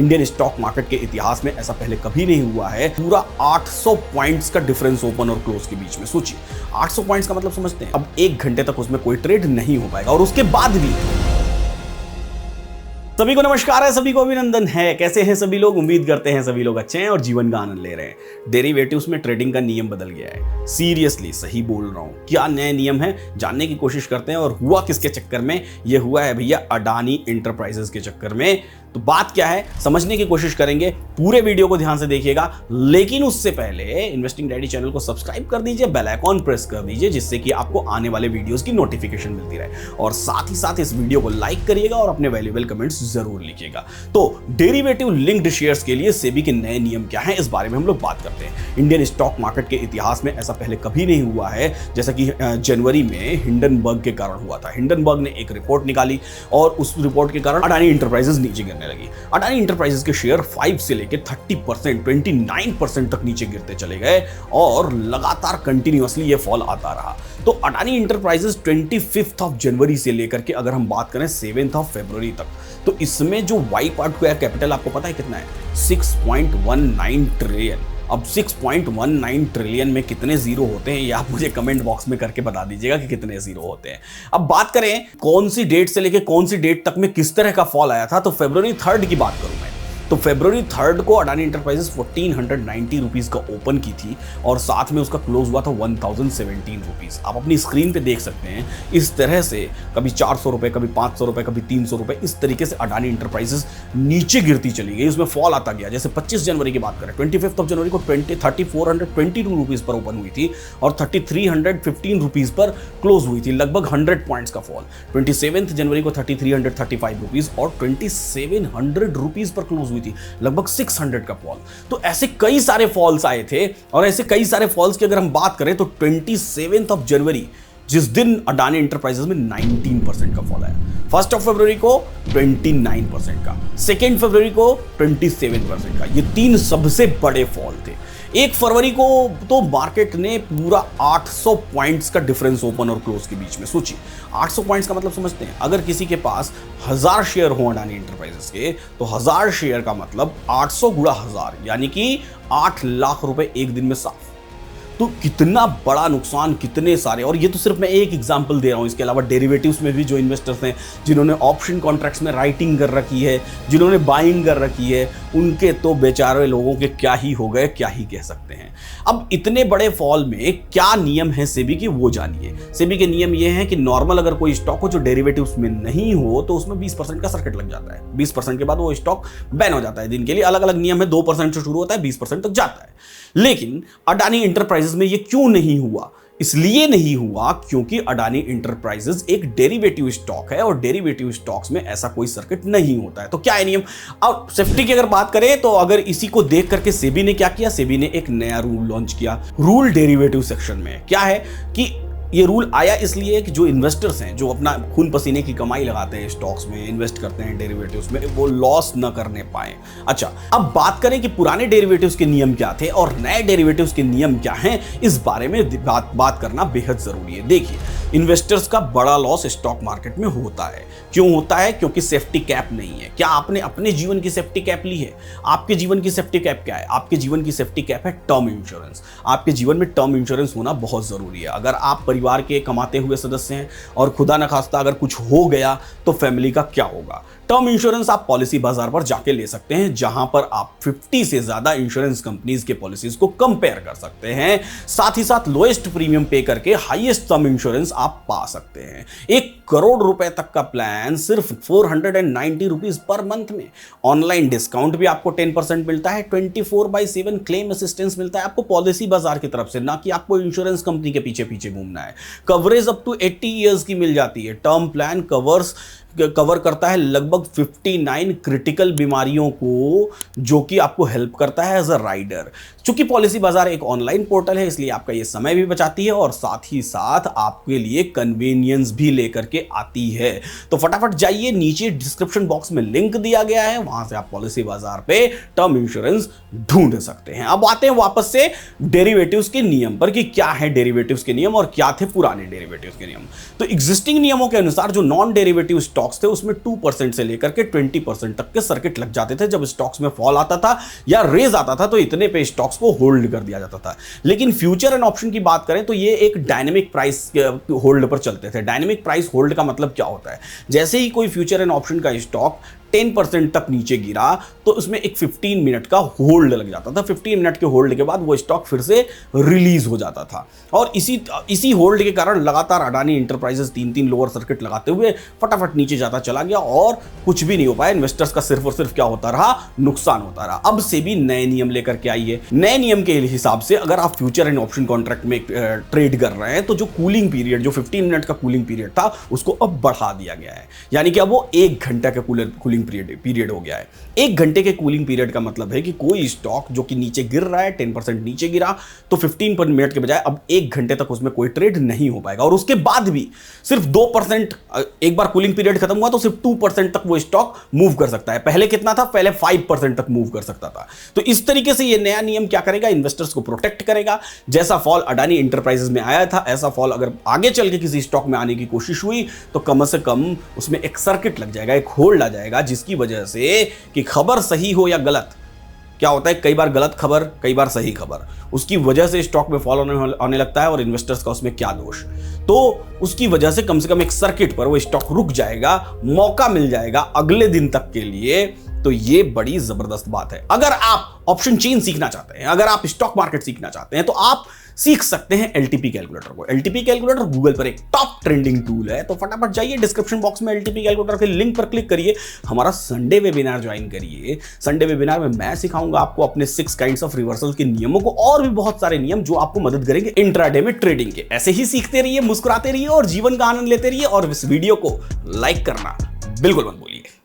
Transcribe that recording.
Indian stock market के इतिहास में ऐसा पहले कभी नहीं हुआ है। पूरा 800 पॉइंट्स का डिफरेंस ओपन और क्लोज के बीच में। सोचिए 800 पॉइंट्स का मतलब समझते हैं। अब 1 घंटे तक उसमें कोई ट्रेड नहीं हो पाएगा और उसके बाद भी। सभी को नमस्कार है, सभी को अभिनंदन है। कैसे हैं सभी लोग? उम्मीद करते हैं सभी लोग अच्छे हैं और जीवन का आनंद ले रहे हैं। डेरिवेटिव्स में ट्रेडिंग का नियम बदल गया है। सीरियसली सही बोल रहा हूं। क्या नए नियम है जानने की कोशिश करते हैं। और हुआ किसके चक्कर में? ये हुआ है भैया अडानी इंटरप्राइजेस के चक्कर में। तो बात क्या है समझने की कोशिश करेंगे। पूरे वीडियो को ध्यान से देखिएगा, लेकिन उससे पहले इन्वेस्टिंग डैडी चैनल को सब्सक्राइब कर दीजिए, बेल आइकॉन प्रेस कर दीजिए, जिससे कि आपको आने वाले वीडियोस की नोटिफिकेशन मिलती रहे। और साथ ही साथ इस वीडियो को लाइक करिएगा और अपने वैल्यूएबल कमेंट्स जरूर लिखिएगा। तो डेरिवेटिव लिंक्ड शेयर्स के लिए सेबी के नए नियम क्या हैं, इस बारे में हम लोग बात करते हैं। इंडियन स्टॉक मार्केट के इतिहास में ऐसा पहले कभी नहीं हुआ है। जैसा कि जनवरी में हिंडनबर्ग के कारण हुआ था। हिंडनबर्ग ने एक रिपोर्ट निकाली और उस रिपोर्ट के कारण अडानी इंटरप्राइजेस नीचे गिरने लगी। अडानी इंटरप्राइजेस के शेयर 5 से लेकर 30%, 29% तक नीचे गिरते चले गए और लगातार कंटिन्यूअसली ये फॉल आता रहा। तो अडानी इंटरप्राइजेस 25 जनवरी से लेकर के अगर हम बात करें 7 फरवरी तक, तो इसमें जो वाइप आउट हुआ कैपिटल आपको पता है कितना है? 6.19 ट्रिलियन। अब 6.19 ट्रिलियन में कितने जीरो होते हैं ये आप मुझे कमेंट बॉक्स में करके बता दीजिएगा कि कितने जीरो होते हैं। अब बात करें कौन सी डेट से लेके कौन सी डेट तक में किस तरह का फॉल आया था, तो फरवरी 3 की बात करूं मैं, तो फरवरी 3 को अडानी इंटरप्राइजेस 1490 रुपीज का ओपन की थी और साथ में उसका क्लोज हुआ था 1017 रुपीज। आप अपनी स्क्रीन पे देख सकते हैं। इस तरह से कभी 400 रुपए, कभी 500 रुपए, कभी 300 रुपए, इस तरीके से अडानी इंटरप्राइजेस नीचे गिरती चली गई। उसमें फॉल आता गया। जैसे 25 जनवरी की बात करें, 25 जनवरी को 3422 रुपीज पर ओपन हुई थी और 3315 रुपीज पर क्लोज हुई थी। लगभग 100 पॉइंट्स का फॉल। 27 जनवरी को 3335 रुपीज और 2700 रुपीज पर क्लोज थी। लगभग 600 का फॉल। तो ऐसे कई सारे फॉल्स आए थे और ऐसे कई सारे फॉल्स की अगर हम बात करें तो 27 जनवरी जिस दिन अडानी इंटरप्राइजेस में 19% का फॉल आया, 1 फरवरी को 29% का, 2 फरवरी को 27% का, ये 3 सबसे बड़े फॉल थे। 1 फरवरी को तो मार्केट ने पूरा 800 पॉइंट्स का डिफरेंस ओपन और क्लोज के बीच में। सोचिए 800 पॉइंट्स का मतलब समझते हैं। अगर किसी के पास 1000 शेयर हो अडानी इंटरप्राइजेस के, तो 1000 शेयर का मतलब 800 गुणा 1000 यानी कि 8 लाख रुपए एक दिन में साफ। तो कितना बड़ा नुकसान, कितने सारे। और ये तो सिर्फ मैं एक एग्जांपल दे रहा हूँ। इसके अलावा डेरिवेटिव्स में भी जो इन्वेस्टर्स हैं, जिन्होंने ऑप्शन कॉन्ट्रैक्ट्स में राइटिंग कर रखी है, जिन्होंने बाइंग कर रखी है, उनके तो बेचारे लोगों के क्या ही हो गए, क्या ही कह सकते हैं। अब इतने बड़े फॉल में क्या नियम है सेबी के, वो जानिए। सेबी के नियम ये हैं कि नॉर्मल अगर कोई स्टॉक हो जो डेरिवेटिव्स में नहीं हो, तो उसमें 20% का सर्किट लग जाता है। 20% के बाद वो स्टॉक बैन हो जाता है दिन के लिए। अलग अलग नियम है, 2% से शुरू होता है, 20% तक जाता है। लेकिन अडानी इंटरप्राइजेस में ये क्यों नहीं हुआ? इसलिए नहीं हुआ क्योंकि अडानी इंटरप्राइजेस एक डेरिवेटिव स्टॉक है और डेरिवेटिव स्टॉक्स में ऐसा कोई सर्किट नहीं होता है। तो क्या है नियम? अब सेफ्टी की अगर बात करें तो अगर इसी को देख करके सेबी ने क्या किया, सेबी ने एक नया रूल लॉन्च किया। रूल डेरिवेटिव सेक्शन में क्या है कि ये रूल आया इसलिए कि जो इन्वेस्टर्स हैं, जो अपना खून पसीने की कमाई लगाते हैं स्टॉक्स में, इन्वेस्ट करते हैं डेरिवेटिव्स में, वो लॉस न करने पाए। अच्छा, अब बात करें कि पुराने डेरिवेटिव्स के नियम क्या थे और नए डेरिवेटिव्स के नियम क्या हैं, इस बारे में बात करना बेहद जरूरी है। देखिए, इन्वेस्टर्स का बड़ा लॉस स्टॉक मार्केट में होता है। क्यों होता है? क्योंकि सेफ्टी कैप नहीं है। क्या आपने अपने जीवन की सेफ्टी कैप ली है? आपके जीवन की सेफ्टी कैप क्या है? आपके जीवन की सेफ्टी कैप है टर्म इंश्योरेंस। आपके जीवन में टर्म इंश्योरेंस होना बहुत जरूरी है। अगर आप परिवार के कमाते हुए सदस्य हैं और खुदा न खास्ता अगर कुछ हो गया तो फैमिली का क्या होगा? टर्म इंश्योरेंस आप पॉलिसी बाजार पर जाके ले सकते हैं, जहां पर आप 50 से ज्यादा इंश्योरेंस कंपनीज के पॉलिसीज को कंपेयर कर सकते हैं। साथ ही साथ लोएस्ट प्रीमियम पे करके हाईएस्ट टर्म इंश्योरेंस आप पा सकते हैं। 1 करोड़ रुपए तक का प्लान सिर्फ 490 रुपीज पर मंथ में। ऑनलाइन डिस्काउंट भी आपको 10% मिलता है। 24/7 क्लेम असिस्टेंस मिलता है आपको पॉलिसी बाजार की तरफ से, ना कि आपको इंश्योरेंस कंपनी के पीछे पीछे घूमना है। कवरेज अप टू 80 ईयर्स की मिल जाती है। टर्म प्लान कवर करता है लगभग 59 क्रिटिकल बीमारियों को, जो कि आपको हेल्प करता है एज अ राइडर। चूंकि पॉलिसी बाजार एक ऑनलाइन पोर्टल है, इसलिए आपका ये समय भी बचाती है और साथ ही साथ आपके लिए कन्वीनियंस भी लेकर के आती है। तो फटाफट जाइए, नीचे डिस्क्रिप्शन बॉक्स में लिंक दिया गया है, वहां से आप पॉलिसी बाजार पे टर्म इंश्योरेंस ढूंढ सकते हैं। अब आते हैं वापस से डेरिवेटिव्स के नियम पर कि क्या है डेरिवेटिव्स के नियम और क्या थे पुराने डेरिवेटिव्स के नियम। तो एग्जिस्टिंग नियमों के अनुसार जो नॉन डेरिवेटिव स्टॉक्स थे उसमें 2% से लेकर के 20% तक के सर्किट लग जाते थे। जब स्टॉक्स में फॉल आता था या रेज आता था तो इतने पे स्टॉक्स को होल्ड कर दिया जाता था। लेकिन फ्यूचर एंड ऑप्शन की बात करें तो ये एक डायनेमिक प्राइस होल्ड पर चलते थे। डायनेमिक प्राइस होल्ड का मतलब क्या होता है, जैसे ही कोई फ्यूचर एंड ऑप्शन का स्टॉक 10% तक नीचे गिरा तो उसमें एक 15 मिनट का होल्ड लग जाता था। 15 मिनट के होल्ड के बाद वो स्टॉक फिर से रिलीज हो जाता था और इसी होल्ड के कारण लगातार अडानी इंटरप्राइजेस 3 लोअर सर्किट लगाते हुए फटाफट नीचे जाता चला गया और कुछ भी नहीं हो पाया। इन्वेस्टर्स का सिर्फ और सिर्फ क्या होता रहा, नुकसान होता रहा। अब से भी नए नियम लेकर के आइए। नए नियम के हिसाब से अगर आप फ्यूचर एंड ऑप्शन कॉन्ट्रैक्ट में ट्रेड कर रहे हैं तो जो कूलिंग पीरियड, जो 15 मिनट का कूलिंग पीरियड था उसको अब बढ़ा दिया गया है। यानी कि अब वो 1 घंटा का कूलिंग पीरियड हो गया है। 1 घंटे के कूलिंग पीरियड का मतलब है कि कोई स्टॉक जो कि नीचे गिर रहा है, 10% नीचे गिरा तो 15 मिनट के बजाय अब 1 घंटे तक उसमें कोई ट्रेड नहीं हो पाएगा। और उसके बाद भी सिर्फ 2%, एक बार कूलिंग पीरियड खत्म हुआ तो सिर्फ 2% तक वो स्टॉक मूव कर सकता है। पहले कितना था, पहले 5% तक मूव कर सकता था। तो इस तरीके से ये नया नियम क्या करेगा, इन्वेस्टर्स को प्रोटेक्ट करेगा। जैसा फॉल अडानी इंटरप्राइजेस में आया था ऐसा फॉल अगर आगे चल के किसी स्टॉक में आने की कोशिश हुई तो कम से कम उसमें एक सर्किट लग जाएगा, एक होल्ड आ जाएगा, जिसकी वजह से कि खबर सही हो या गलत, क्या होता है कई बार गलत खबर कई बार सही खबर, उसकी वजह से स्टॉक में फॉल आने लगता है और इन्वेस्टर्स का उसमें क्या दोष। तो उसकी वजह से कम एक सर्किट पर वो स्टॉक रुक जाएगा, मौका मिल जाएगा अगले दिन तक के लिए। तो ये बड़ी जबरदस्त बात है। अगर आप ऑप्शन चेन सीखना चाहते हैं, अगर आप स्टॉक मार्केट सीखना चाहते हैं तो आप सीख सकते हैं एलटीपी कैलकुलेटर को। एलटीपी कैलकुलेटर गूगल पर एक टॉप ट्रेंडिंग टूल है। तो फटाफट जाइए डिस्क्रिप्शन बॉक्स में एलटीपी कैलकुलेटर के लिंक पर क्लिक करिए, हमारा संडे वेबिनार ज्वाइन करिए। संडे वेबिनार में मैं सिखाऊंगा आपको अपने 6 काइंड्स ऑफ रिवर्सल के नियमों को और भी बहुत सारे नियम जो आपको मदद करेंगे इंट्राडे में ट्रेडिंग के। ऐसे ही सीखते रहिए, मुस्कुराते रहिए और जीवन का आनंद लेते रहिए। और इस वीडियो को लाइक करना बिल्कुल मत भूलिए।